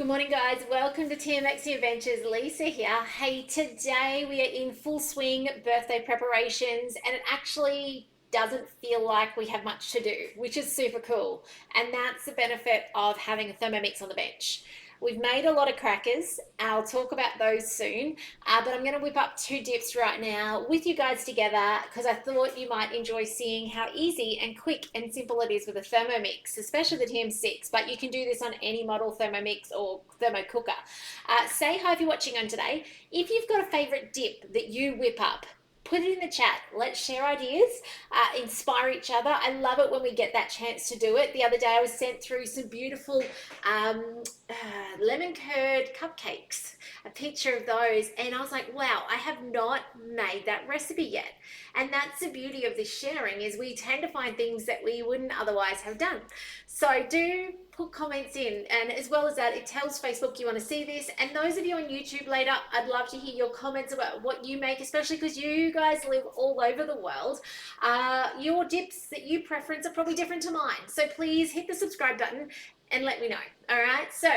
Good morning, guys. Welcome to TMX Adventures. Lisa here. Hey, today we are in full swing birthday preparations, and it actually doesn't feel like we have much to do, which is super cool. And that's the benefit of having a Thermomix on the bench. We've made a lot of crackers. I'll talk about those soon, but I'm going to whip up two dips right now with you guys together because I thought you might enjoy seeing how easy and quick and simple it is with a Thermomix, especially the TM6, but you can do this on any model Thermomix or thermo cooker. Say hi if you're watching on today. If you've got a favorite dip that you whip up, put it in the chat. Let's share ideas, inspire each other. I love it when we get that chance to do it. The other day I was sent through some beautiful lemon curd cupcakes, a picture of those, and I was like, wow, I have not made that recipe yet. And that's the beauty of this sharing, is we tend to find things that we wouldn't otherwise have done. So do put comments in, and as well as that, it tells Facebook you want to see this. And those of you on YouTube later, I'd love to hear your comments about what you make, especially because you guys live all over the world. Your dips that you preference are probably different to mine, so please hit the subscribe button and let me know. All right, so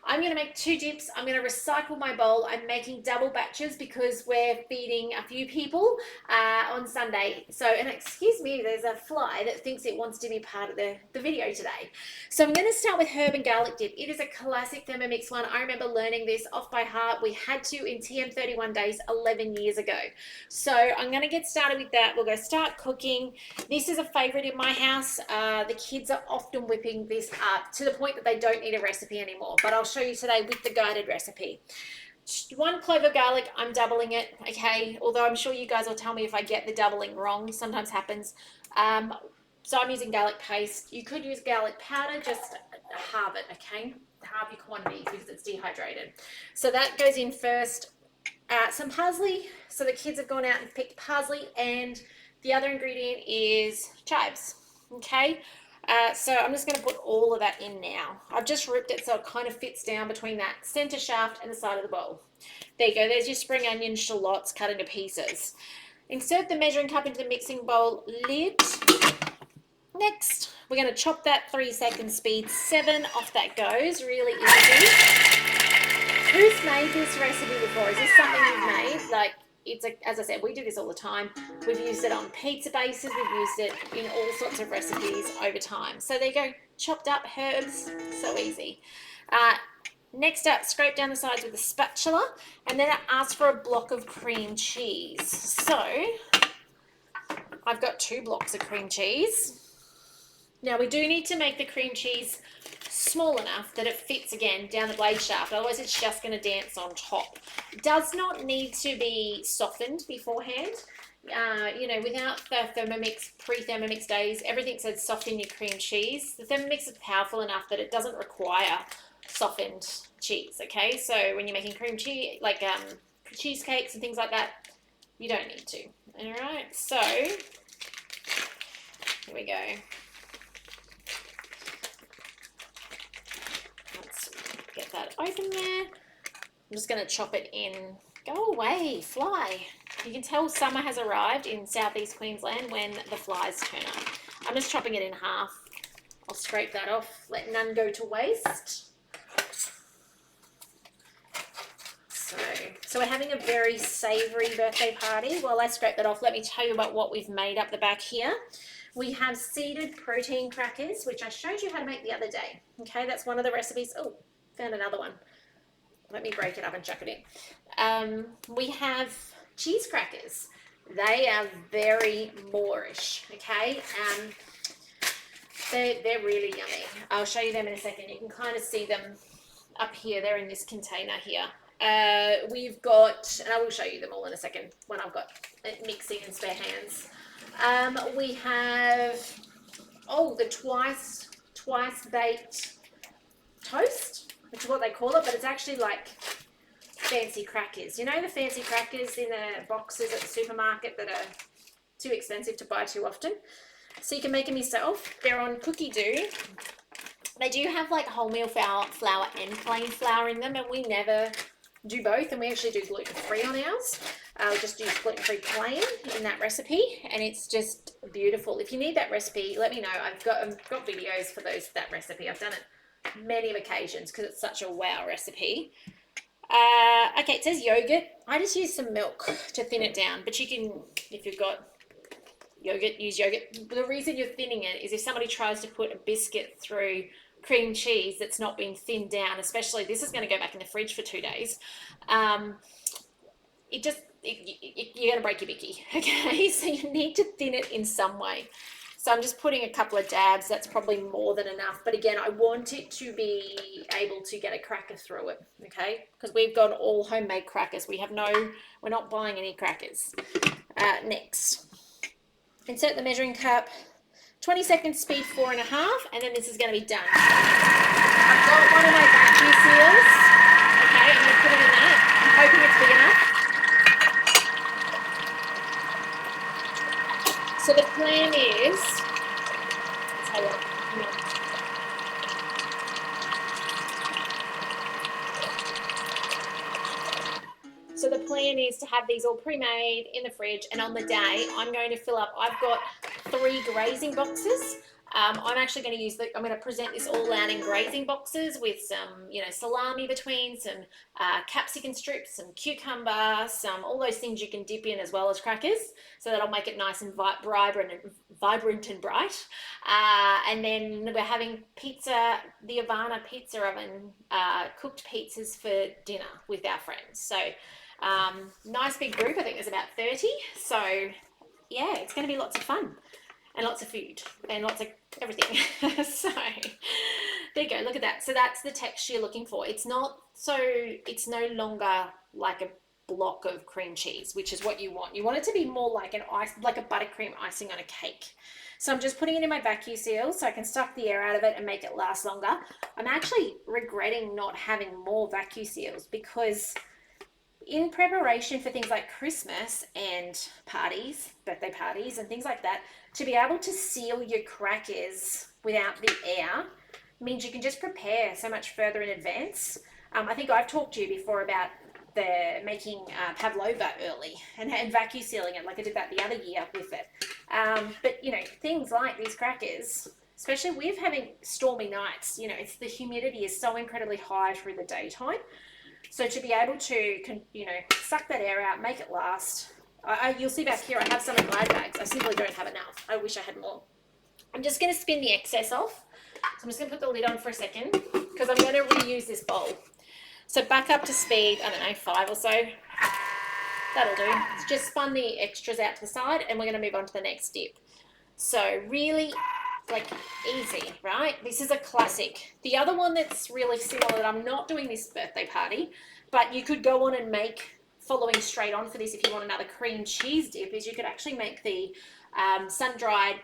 I'm going to make two dips. I'm going to recycle my bowl. I'm making double batches because we're feeding a few people on Sunday. So, and excuse me, there's a fly that thinks it wants to be part of the video today. So I'm going to start with herb and garlic dip. It is a classic Thermomix one. I remember learning this off by heart. We had to in TM31 days 11 years ago. So I'm going to get started with that. We'll go start cooking. This is a favorite in my house. The kids are often whipping this up to the point that they don't need a recipe anymore, but I'll show you today with the guided recipe. 1 clove of garlic, I'm doubling it, okay, although I'm sure you guys will tell me if I get the doubling wrong. Sometimes happens. So I'm using garlic paste. You could use garlic powder, just halve it, okay, halve your quantity because it's dehydrated. So that goes in first. Some parsley. So the kids have gone out and picked parsley, and the other ingredient is chives, okay. So I'm just going to put all of that in now. I've just ripped it so it kind of fits down between that center shaft and the side of the bowl. There you go. There's your spring onion shallots cut into pieces. Insert the measuring cup into the mixing bowl lid. Next, we're going to chop that 3-second speed. 7 off that goes. Really easy. Who's made this recipe before? Is this something you've made? Like, as I said, we do this all the time. We've used it on pizza bases. We've used it in all sorts of recipes over time. So there you go, chopped up herbs, so easy. Next up, scrape down the sides with a spatula, and then ask for a block of cream cheese. So I've got 2 blocks of cream cheese. Now we do need to make the cream cheese small enough that it fits again down the blade shaft, otherwise it's just going to dance on top. It does not need to be softened beforehand. You know, without the Thermomix, pre-Thermomix days, everything said soften your cream cheese. The Thermomix is powerful enough that it doesn't require softened cheese, okay? So when you're making cream cheese, like cheesecakes and things like that, you don't need to. All right, so here we go. Get that open there. I'm just going to chop it in. Go away, fly. You can tell summer has arrived in southeast Queensland when the flies turn up. I'm just chopping it in half. I'll scrape that off, let none go to waste. So we're having a very savoury birthday party. While I scrape that off, let me tell you about what we've made up the back here. We have seeded protein crackers, which I showed you how to make the other day. Okay, that's one of the recipes. Oh, found another one. Let me break it up and chuck it in. We have cheese crackers. They are very Moorish, okay? They're really yummy. I'll show you them in a second. You can kind of see them up here. They're in this container here. We've got, and I will show you them all in a second when I've got it mixing and spare hands. We have, the twice baked toast, which is what they call it, but it's actually like fancy crackers. You know, the fancy crackers in the boxes at the supermarket that are too expensive to buy too often. So you can make them yourself. They're on Cookidoo. They do have like wholemeal flour and plain flour in them, and we never do both, and we actually do gluten-free on ours. We just use gluten-free plain in that recipe, and it's just beautiful. If you need that recipe, let me know. I've got videos for that recipe. I've done it many occasions because it's such a wow recipe. Okay, it says yogurt. I just use some milk to thin it down, but you can, if you've got yogurt, use yogurt. The reason you're thinning it is if somebody tries to put a biscuit through cream cheese that's not been thinned down, especially this is going to go back in the fridge for 2 days, you're going to break your bicky, okay? So you need to thin it in some way. So I'm just putting a couple of dabs. That's probably more than enough. But again, I want it to be able to get a cracker through it, okay? Because we've got all homemade crackers. We're not buying any crackers. Next, insert the measuring cup. 20 seconds speed 4.5, and then this is going to be done. I've got one of my vacuum seals. Okay, I'm going to put it in that. I'm hoping it's big enough. So the plan is, So the plan is to have these all pre-made in the fridge, and on the day I'm going to fill up, I've got 3 grazing boxes. I'm actually going to I'm going to present this all out in grazing boxes with some, salami between, some capsicum strips, some cucumber, all those things you can dip in as well as crackers. So that'll make it nice and vibrant and bright. And then we're having pizza, the Havana pizza oven, cooked pizzas for dinner with our friends. So nice big group. I think there's about 30. So yeah, it's going to be lots of fun. And lots of food and lots of everything. So there you go, look at that. So that's the texture you're looking for. It's no longer like a block of cream cheese, which is what you want. You want it to be more like a buttercream icing on a cake. So I'm just putting it in my vacuum seal so I can suck the air out of it and make it last longer. I'm actually regretting not having more vacuum seals because in preparation for things like Christmas and parties, birthday parties and things like that, to be able to seal your crackers without the air means you can just prepare so much further in advance. I think I've talked to you before about making pavlova early and vacuum sealing it like I did that the other year with it. But things like these crackers, especially with having stormy nights, the humidity is so incredibly high through the daytime. So to be able to, suck that air out, make it last. You'll see back here, I have some in my bags. I simply don't have enough. I wish I had more. I'm just going to spin the excess off. So I'm just going to put the lid on for a second because I'm going to reuse this bowl. So back up to speed, 5 or so. That'll do. It's just spun the extras out to the side and we're going to move on to the next dip. So really easy, right? This is a classic. The other one that's really similar that I'm not doing this birthday party, but you could go on and make following straight on for this if you want another cream cheese dip, is you could actually make the sun-dried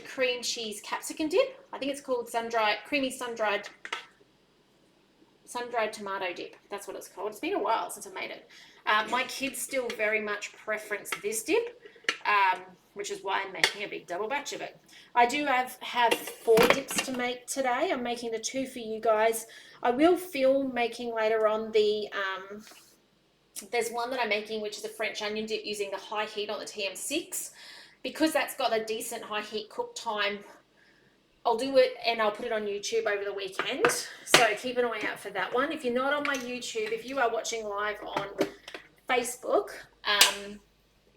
cream cheese capsicum dip. I think it's called creamy sun-dried tomato dip. That's what it's called. It's been a while since I made it. My kids still very much preference this dip, which is why I'm making a big double batch of it. I do have 4 dips to make today. I'm making the 2 for you guys. I will film making later on there's one that I'm making which is a French onion dip using the high heat on the TM6. Because that's got a decent high heat cook time, I'll do it and I'll put it on YouTube over the weekend. So keep an eye out for that one. If you're not on my YouTube, if you are watching live on Facebook,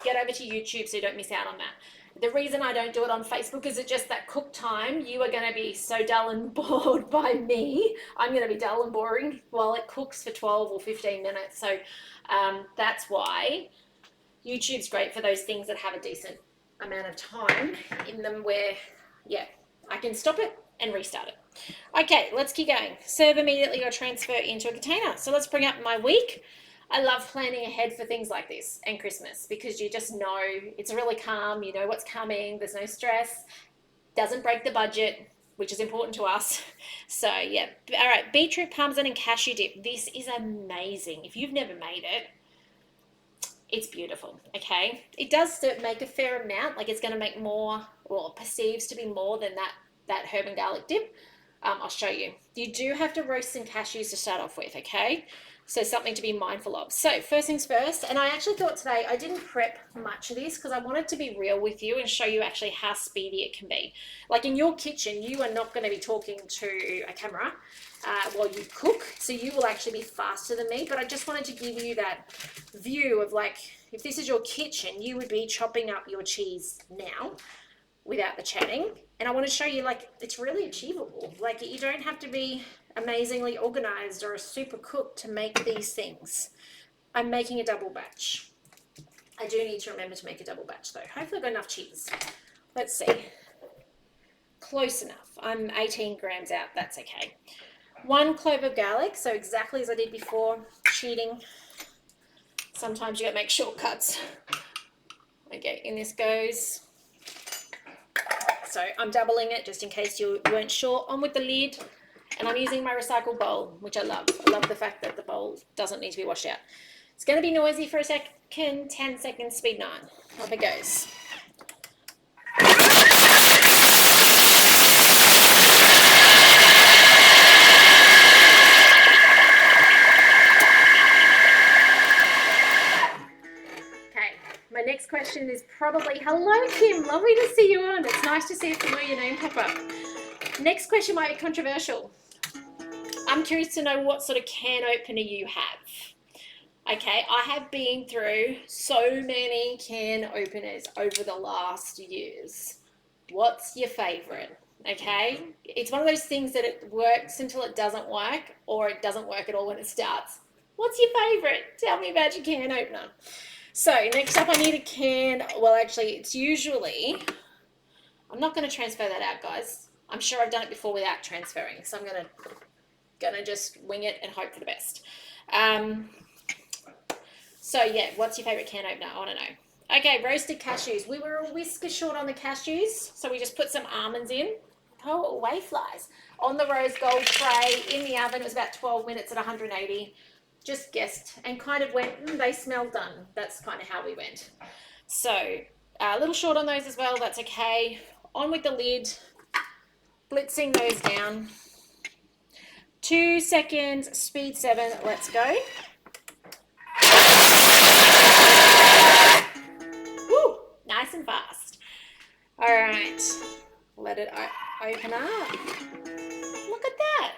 get over to YouTube so you don't miss out on that. The reason I don't do it on Facebook is it's just that cook time. You are going to be so dull and bored by me. I'm going to be dull and boring while it cooks for 12 or 15 minutes. So that's why YouTube's great for those things that have a decent amount of time in them where, I can stop it and restart it. Okay, let's keep going. Serve immediately or transfer into a container. So let's bring up my week. I love planning ahead for things like this and Christmas because you just know it's really calm. You know what's coming. There's no stress. Doesn't break the budget, which is important to us. So yeah. All right. Beetroot, Parmesan and Cashew Dip. This is amazing. If you've never made it, it's beautiful. Okay. It does make a fair amount. Like it's going to make more, or perceives to be more than that herb and garlic dip. I'll show you. You do have to roast some cashews to start off with. Okay. So something to be mindful of. So first things first, and I actually thought today I didn't prep much of this because I wanted to be real with you and show you actually how speedy it can be. Like in your kitchen, you are not going to be talking to a camera while you cook, so you will actually be faster than me. But I just wanted to give you that view of like, if this is your kitchen, you would be chopping up your cheese now without the chatting. And I want to show you like it's really achievable. Like you don't have to be amazingly organized or a super cook to make these things. I'm making a double batch. I do need to remember to make a double batch though. Hopefully I've got enough cheese. Let's see. Close enough. I'm 18 grams out. That's okay. 1 clove of garlic. So exactly as I did before. Cheating. Sometimes you gotta make shortcuts. Okay, in this goes. So I'm doubling it just in case you weren't sure. On with the lid. And I'm using my recycled bowl, which I love. I love the fact that the bowl doesn't need to be washed out. It's going to be noisy for a second. 10 seconds, speed 9. Off it goes. Okay, my next question is probably, hello Kim, lovely to see you on. It's nice to see a familiar name pop up. Next question might be controversial. I'm curious to know what sort of can opener you have. Okay, I have been through so many can openers over the last years. What's your favorite? Okay, it's one of those things that it works until it doesn't work, or it doesn't work at all when it starts. What's your favorite? Tell me about your can opener. So next up I need a can. Well, actually it's usually, I'm not going to transfer that out, guys. I'm sure I've done it before without transferring, so I'm gonna just wing it and hope for the best. So yeah, what's your favorite can opener? I want to know. Okay, roasted cashews. We were a whisker short on the cashews, so we just put some almonds in. Oh, away flies. On the rose gold tray in the oven. It was about 12 minutes at 180. Just guessed and kind of went, they smell done. That's kind of how we went. So a little short on those as well. That's okay. On with the lid. Blitzing those down. 2 seconds, speed 7, let's go. Woo, nice and fast. All right, let it open up. Look at that.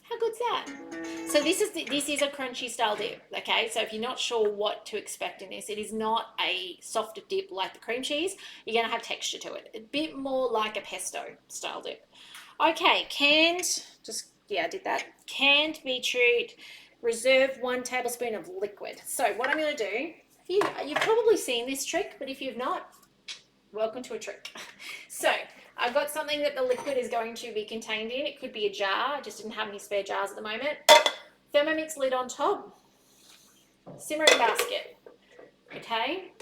How good's that? So this is a crunchy style dip, okay? So if you're not sure what to expect in this, it is not a softer dip like the cream cheese. You're gonna have texture to it. A bit more like a pesto style dip. Okay, canned, I did that. Canned beetroot, reserve 1 tablespoon of liquid. So what I'm going to do, you've probably seen this trick, but if you've not, welcome to a trick. So I've got something that the liquid is going to be contained in. It could be a jar. I just didn't have any spare jars at the moment. Thermomix lid on top. Simmering basket. Okay.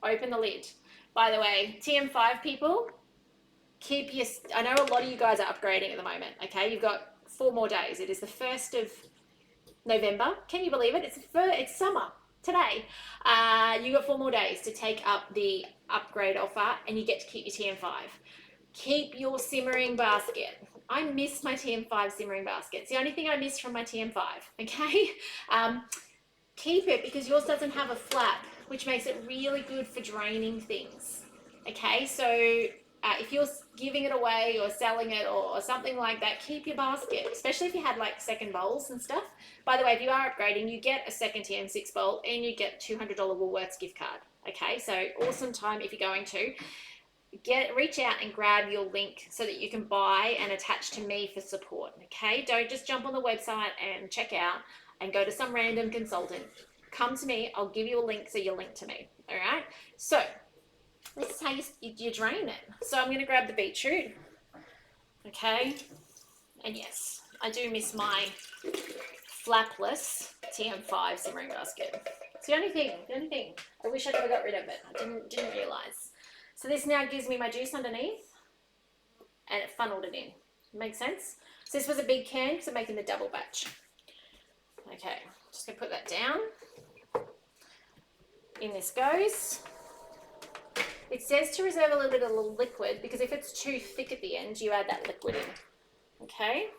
Open the lid. By the way, TM5 people, I know a lot of you guys are upgrading at the moment, okay? You've got 4 more days. It is the 1st of November. Can you believe it? It's summer today. You got 4 more days to take up the upgrade offer and you get to keep your TM5. Keep your simmering basket. I miss my TM5 simmering basket. It's the only thing I miss from my TM5, okay? Keep it because yours doesn't have a flap, which makes it really good for draining things, okay? So if you're giving it away or selling it or something like that, keep your basket, especially if you had like second bowls and stuff. By the way, if you are upgrading, you get a second TM6 bowl and you get a $200 Woolworths gift card. Okay, so awesome time if you're going to. Reach out and grab your link so that you can buy and attach to me for support. Okay, don't just jump on the website and check out and go to some random consultant. Come to me, I'll give you a link so you're linked to me. All right, so this is how you drain it. So I'm going to grab the beetroot, okay, and yes, I do miss my flapless TM5 simmering basket. It's the only thing. I wish I never got rid of it. I didn't realise. So this now gives me my juice underneath, and it funneled it in. Makes sense? So this was a big can because I'm making the double batch. Okay, just going to put that down. In this goes. It says to reserve a little bit of liquid because if it's too thick at the end, you add that liquid in. Okay?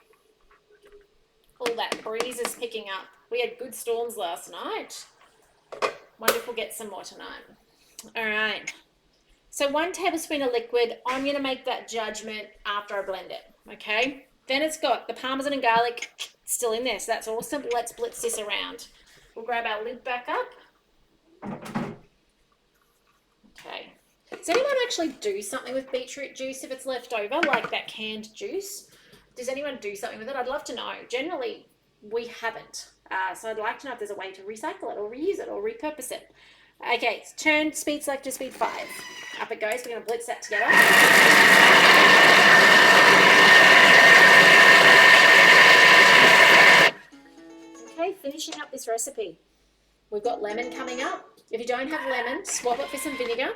All that breeze is picking up. We had good storms last night. Wonder if we'll get some more tonight. All right. So 1 tablespoon of liquid. I'm going to make that judgment after I blend it. Okay. Then it's got the Parmesan and garlic still in there. So that's awesome. Let's blitz this around. We'll grab our lid back up. Okay. Does anyone actually do something with beetroot juice if it's left over, like that canned juice? Does anyone do something with it? I'd love to know. Generally, we haven't. So I'd like to know if there's a way to recycle it or reuse it or repurpose it. Okay, turn speed select to speed 5. Up it goes. We're going to blitz that together. Okay, finishing up this recipe. We've got lemon coming up. If you don't have lemon, swap it for some vinegar.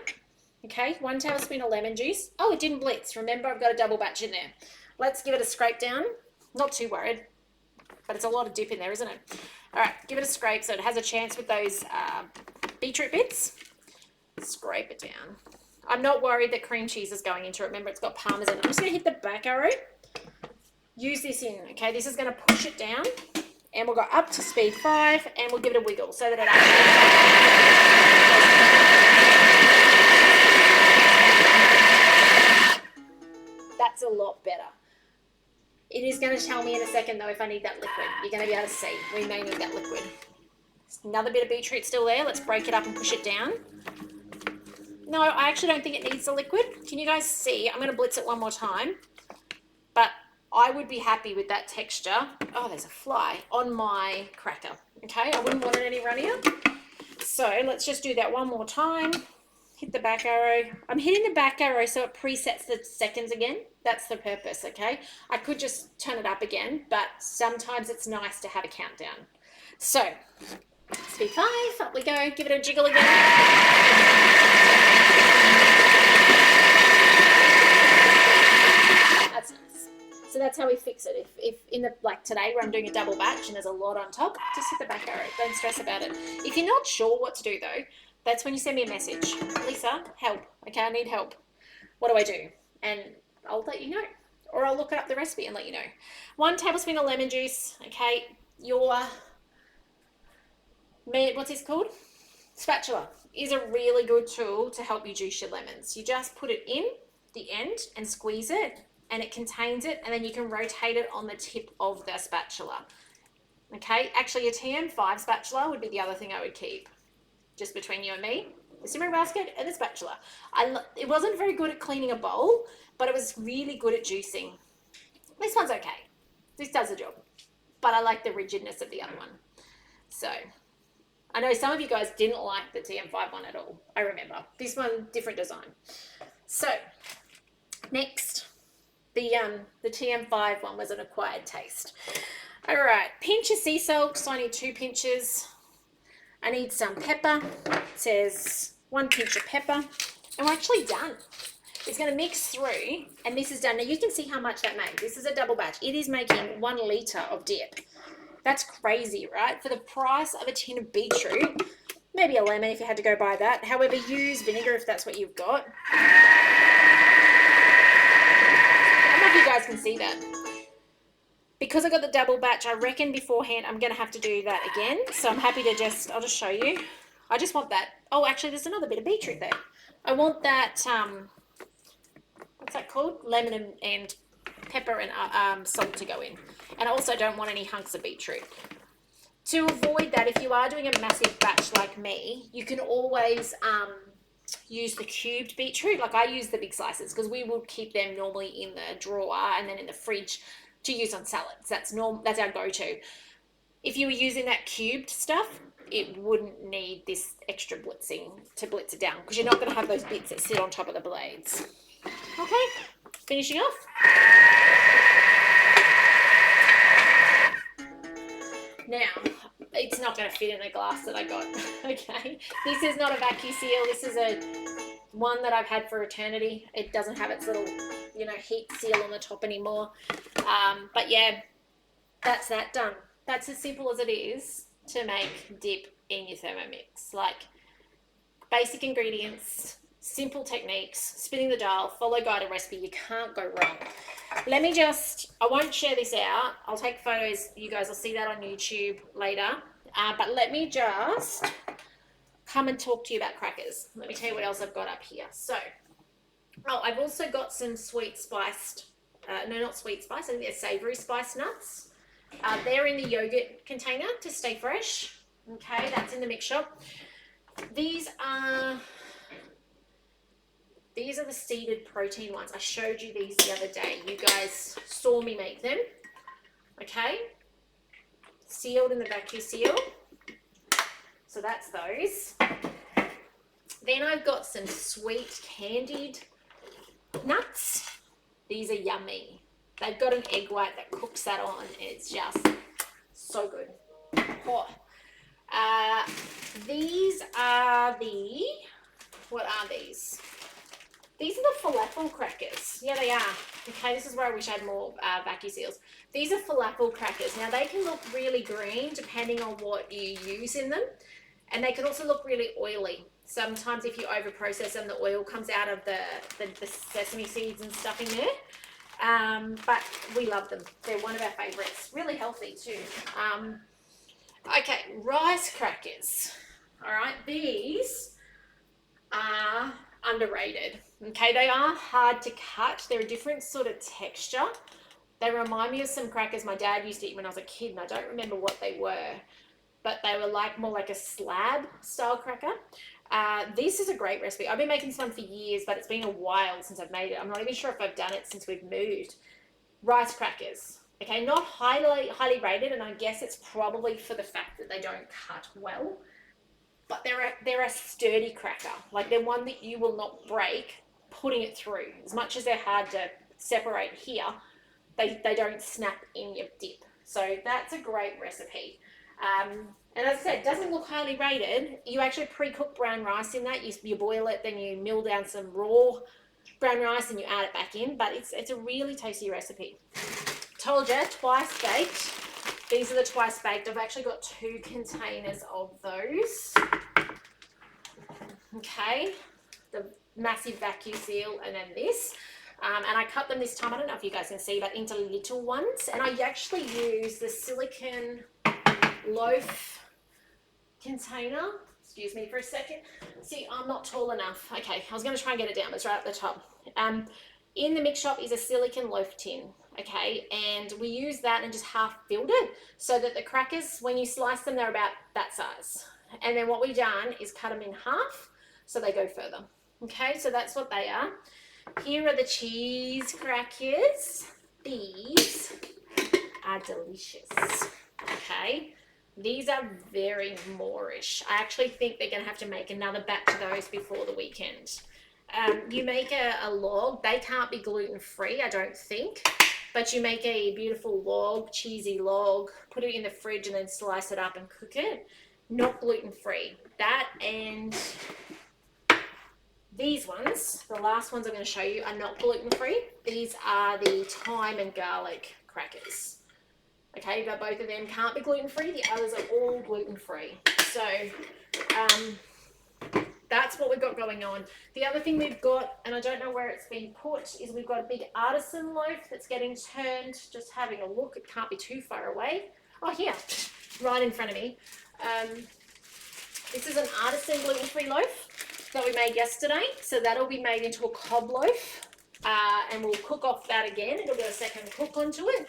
Okay, 1 tablespoon of lemon juice. Oh, it didn't blitz. Remember, I've got a double batch in there. Let's give it a scrape down. Not too worried, but it's a lot of dip in there, isn't it? All right, give it a scrape so it has a chance with those beetroot bits. Scrape it down. I'm not worried that cream cheese is going into it. Remember, it's got Parmesan. I'm just going to hit the back arrow. Use this in, okay? This is going to push it down. And we'll go up to speed 5, and we'll give it a wiggle so that it actually... That's a lot better. It is going to tell me in a second, though, if I need that liquid. You're going to be able to see. We may need that liquid. Another bit of beetroot still there. Let's break it up and push it down. No, I actually don't think it needs the liquid. Can you guys see? I'm going to blitz it one more time. But I would be happy with that texture. Oh, there's a fly on my cracker. Okay, I wouldn't want it any runnier. So let's just do that one more time. Hit the back arrow. I'm hitting the back arrow so it presets the seconds again. That's the purpose, okay? I could just turn it up again, but sometimes it's nice to have a countdown. So, speed 5, up we go. Give it a jiggle again. That's nice. So that's how we fix it. If in the, like today where I'm doing a double batch and there's a lot on top, just hit the back arrow. Don't stress about it. If you're not sure what to do though, that's when you send me a message. Lisa, help. Okay, I need help. What do I do? And I'll let you know. Or I'll look up the recipe and let you know. 1 tablespoon of lemon juice. Okay, your, what's this called? Spatula is a really good tool to help you juice your lemons. You just put it in the end and squeeze it, and it contains it, and then you can rotate it on the tip of the spatula. Okay, actually a TM5 spatula would be the other thing I would keep. Just between you and me, the simmering basket and the spatula. It wasn't very good at cleaning a bowl, but it was really good at juicing. This one's okay. This does the job, but I like the rigidness of the other one. So I know some of you guys didn't like the TM5 one at all. I remember. This one, different design. So next, the TM5 one was an acquired taste. All right, pinch of sea salt. So I need 2 pinches. I need some pepper. It says 1 pinch of pepper. And we're actually done. It's going to mix through, and this is done. Now you can see how much that made. This is a double batch. It is making 1 litre of dip. That's crazy, right? For the price of a tin of beetroot, maybe a lemon if you had to go buy that. However, use vinegar if that's what you've got. I don't know if you guys can see that. Because I got the double batch, I reckon beforehand I'm going to have to do that again. So I'm happy to I'll just show you. I just want that. Oh, actually, there's another bit of beetroot there. I want that, what's that called? Lemon and pepper and salt to go in. And I also don't want any hunks of beetroot. To avoid that, if you are doing a massive batch like me, you can always use the cubed beetroot. Like I use the big slices because we will keep them normally in the drawer and then in the fridge to use on salads. That's our go-to. If you were using that cubed stuff, it wouldn't need this extra blitzing to blitz it down because you're not going to have those bits that sit on top of the blades. Okay, finishing off. Now, it's not going to fit in the glass that I got, okay? This is not a vacuum seal. This is one that I've had for eternity. It doesn't have its little, heat seal on the top anymore. But yeah, that's that done. That's as simple as it is to make dip in your Thermomix. Like, basic ingredients, Simple techniques, spinning the dial, follow guided recipe. You can't go wrong. Let me just, I won't share this out. I'll take photos. You guys will see that on YouTube later. But let me just come and talk to you about crackers. Let me tell you what else I've got up here. So, I've also got some sweet spiced, no, not sweet spice, I think they're savory spiced nuts. They're in the yogurt container to stay fresh. Okay, that's in the mix shop. These are the seeded protein ones. I showed you these the other day. You guys saw me make them. Okay, sealed in the vacuum seal. So that's those. Then I've got some sweet candied nuts. These are yummy. They've got an egg white that cooks that on, and it's just so good. Oh. These are the, what are these? These are the falafel crackers. Yeah, they are. Okay, this is where I wish I had more vacuum seals. These are falafel crackers. Now, they can look really green depending on what you use in them, and they can also look really oily. Sometimes if you over-process them, the oil comes out of the sesame seeds and stuff in there. But we love them. They're one of our favourites. Really healthy too. Okay, rice crackers. All right, these are underrated. Okay, they are hard to cut. They're a different sort of texture. They remind me of some crackers my dad used to eat when I was a kid, and I don't remember what they were, but they were like more like a slab style cracker. This is a great recipe. I've been making this one for years, but it's been a while since I've made it. I'm not even sure if I've done it since we've moved. Rice crackers. Okay, not highly rated, and I guess it's probably for the fact that they don't cut well, but they're a sturdy cracker. Like, they're one that you will not break putting it through. As much as they're hard to separate here, they don't snap in your dip. So that's a great recipe. And as I said, it doesn't look highly rated. You actually pre-cook brown rice in that. You boil it, then you mill down some raw brown rice and you add it back in. But it's a really tasty recipe. Told you, twice baked. These are the twice baked. I've actually got 2 containers of those. Okay, the massive vacuum seal, and then this. And I cut them this time, I don't know if you guys can see, but into little ones. And I actually use the silicone loaf container. Excuse me for a second. See, I'm not tall enough. Okay, I was going to try and get it down, but it's right at the top. In the mix shop is a silicone loaf tin. Okay, and we use that and just half filled it so that the crackers, when you slice them, they're about that size. And then what we've done is cut them in half so they go further. Okay, so that's what they are. Here are the cheese crackers. These are delicious. Okay, these are very Moorish. I actually think they're going to have to make another batch of those before the weekend. You make a log. They can't be gluten-free, I don't think. But you make a beautiful log, cheesy log, put it in the fridge and then slice it up and cook it. Not gluten-free. That and these ones, the last ones I'm going to show you, are not gluten-free. These are the thyme and garlic crackers. Okay, but both of them can't be gluten-free. The others are all gluten-free. So that's what we've got going on. The other thing we've got, and I don't know where it's been put, is we've got a big artisan loaf that's getting turned. Just having a look. It can't be too far away. Oh, here, right in front of me. This is an artisan gluten-free loaf that we made yesterday. So that'll be made into a cob loaf. And we'll cook off that again. It'll get a second cook onto it.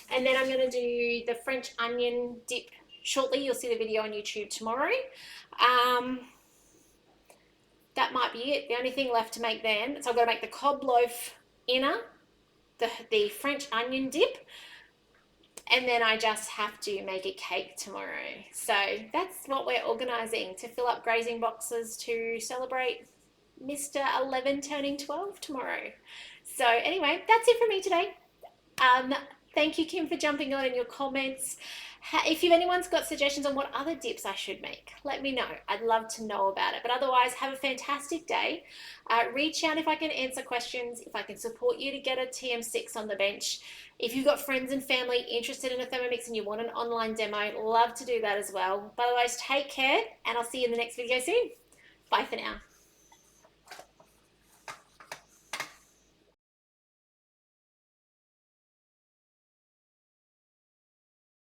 And then I'm going to do the French onion dip shortly. You'll see the video on YouTube tomorrow. That might be it. The only thing left to make then, so I've got to make the cob loaf inner, the French onion dip, and then I just have to make a cake tomorrow. So that's what we're organising to fill up grazing boxes to celebrate Mr. 11 turning 12 tomorrow. So anyway, that's it for me today. Thank you, Kim, for jumping on in your comments. If anyone's got suggestions on what other dips I should make, let me know. I'd love to know about it. But otherwise, have a fantastic day. Reach out if I can answer questions, if I can support you to get a TM6 on the bench. If you've got friends and family interested in a Thermomix and you want an online demo, love to do that as well. But otherwise, take care, and I'll see you in the next video soon. Bye for now.